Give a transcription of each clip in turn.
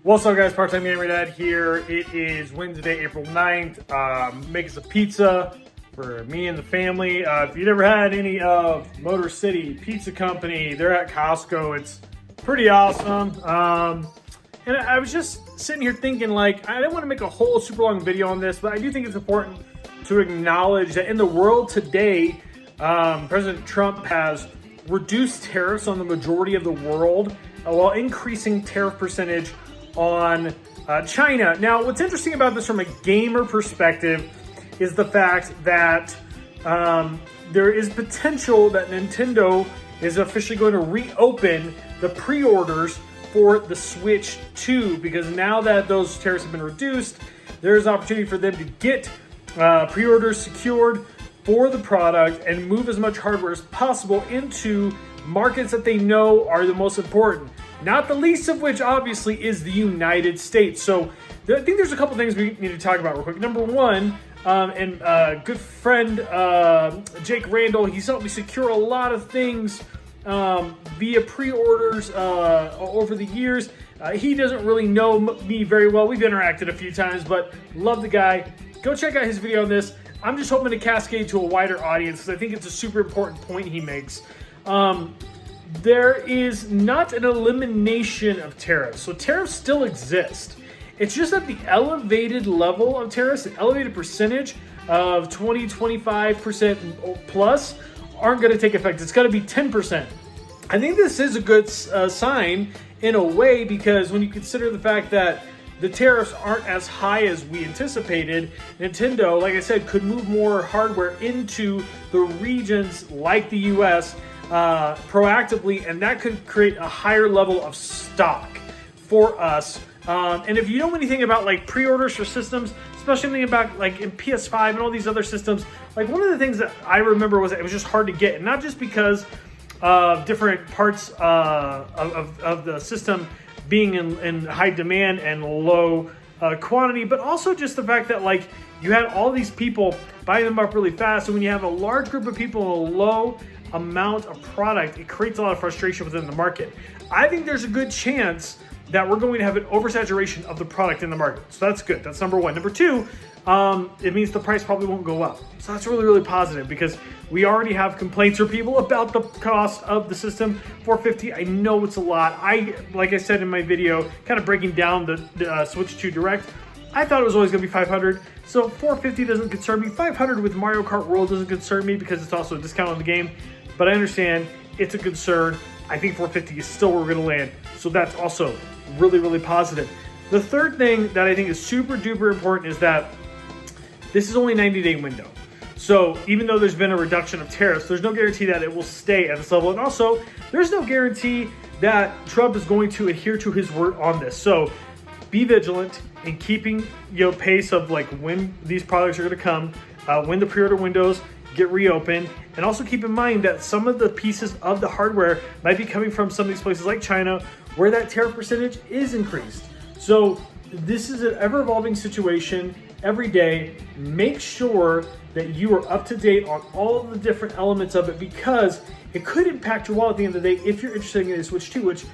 What's up, guys? Part-Time Gamer Dad here. It is Wednesday, April 9th. Making some pizza for me and the family. If you've never had any of Motor City Pizza Company, they're at Costco. It's pretty awesome. And I was just sitting here thinking, like, I didn't want to make a whole super long video on this, but I do think it's important to acknowledge that in the world today, President Trump has reduced tariffs on the majority of the world while increasing tariff percentage on China. Now, what's interesting about this from a gamer perspective is the fact that there is potential that Nintendo is officially going to reopen the pre-orders for the Switch 2, because now that those tariffs have been reduced, there's opportunity for them to get pre-orders secured for the product and move as much hardware as possible into markets that they know are the most important. Not the least of which, obviously, is the United States. So I think there's a couple things we need to talk about real quick. Number one, good friend Jake Randall, he's helped me secure a lot of things via pre-orders over the years. He doesn't really know me very well. We've interacted a few times, but love the guy. Go check out his video on this. I'm just hoping to cascade to a wider audience because I think it's a super important point he makes. There is not an elimination of tariffs. So tariffs still exist. It's just that the elevated level of tariffs, the elevated percentage of 25% plus aren't going to take effect. It's going to be 10%. I think this is a good sign in a way, because when you consider the fact that the tariffs aren't as high as we anticipated, Nintendo, like I said, could move more hardware into the regions like the US proactively, and that could create a higher level of stock for us. And if you know anything about like pre-orders for systems, especially anything about like in PS5 and all these other systems, like one of the things that I remember was that it was just hard to get, and not just because of different parts of the system being in high demand and low quantity, but also just the fact that like you had all these people buying them up really fast. So when you have a large group of people and a low amount of product, it creates a lot of frustration within the market. I think there's a good chance that we're going to have an oversaturation of the product in the market. So that's good. That's number one. Number two, it means the price probably won't go up. So that's really, really positive, because we already have complaints from people about the cost of the system. $450, I know it's a lot. Like I said in my video, kind of breaking down the Switch 2 Direct, I thought it was always going to be $500. So $450 doesn't concern me. $500 with Mario Kart World doesn't concern me because it's also a discount on the game. But I understand it's a concern. I think $450 is still where we're going to land. So that's also really, really positive. The third thing that I think is super duper important is that this is only a 90-day window. So even though there's been a reduction of tariffs, there's no guarantee that it will stay at this level. And also, there's no guarantee that Trump is going to adhere to his word on this. So be vigilant in keeping pace of like when these products are going to come, when the pre-order windows get reopened, and also keep in mind that some of the pieces of the hardware might be coming from some of these places like China, where that tariff percentage is increased. So this is an ever-evolving situation every day. Make sure that you are up to date on all of the different elements of it, because it could impact your wallet at the end of the day if you're interested in getting a Switch 2, which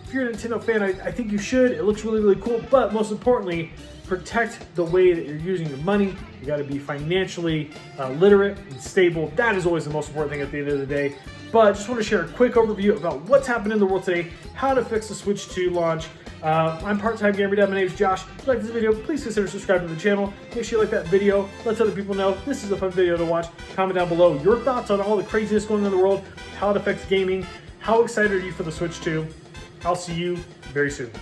if you're a Nintendo fan, I think you should. It looks really, really cool, but most importantly, protect the way that you're using your money. You got to be financially literate and stable. That is always the most important thing at the end of the day. But just want to share a quick overview about what's happening in the world today, how to fix the Switch 2 launch. I'm Part-Time Gamer Dad. My name is Josh. If you like this video, please consider subscribing to the channel. Make sure you like that video. Let other people know this is a fun video to watch. Comment down below your thoughts on all the craziness going on in the world, how it affects gaming. How excited are you for the Switch 2? I'll see you very soon.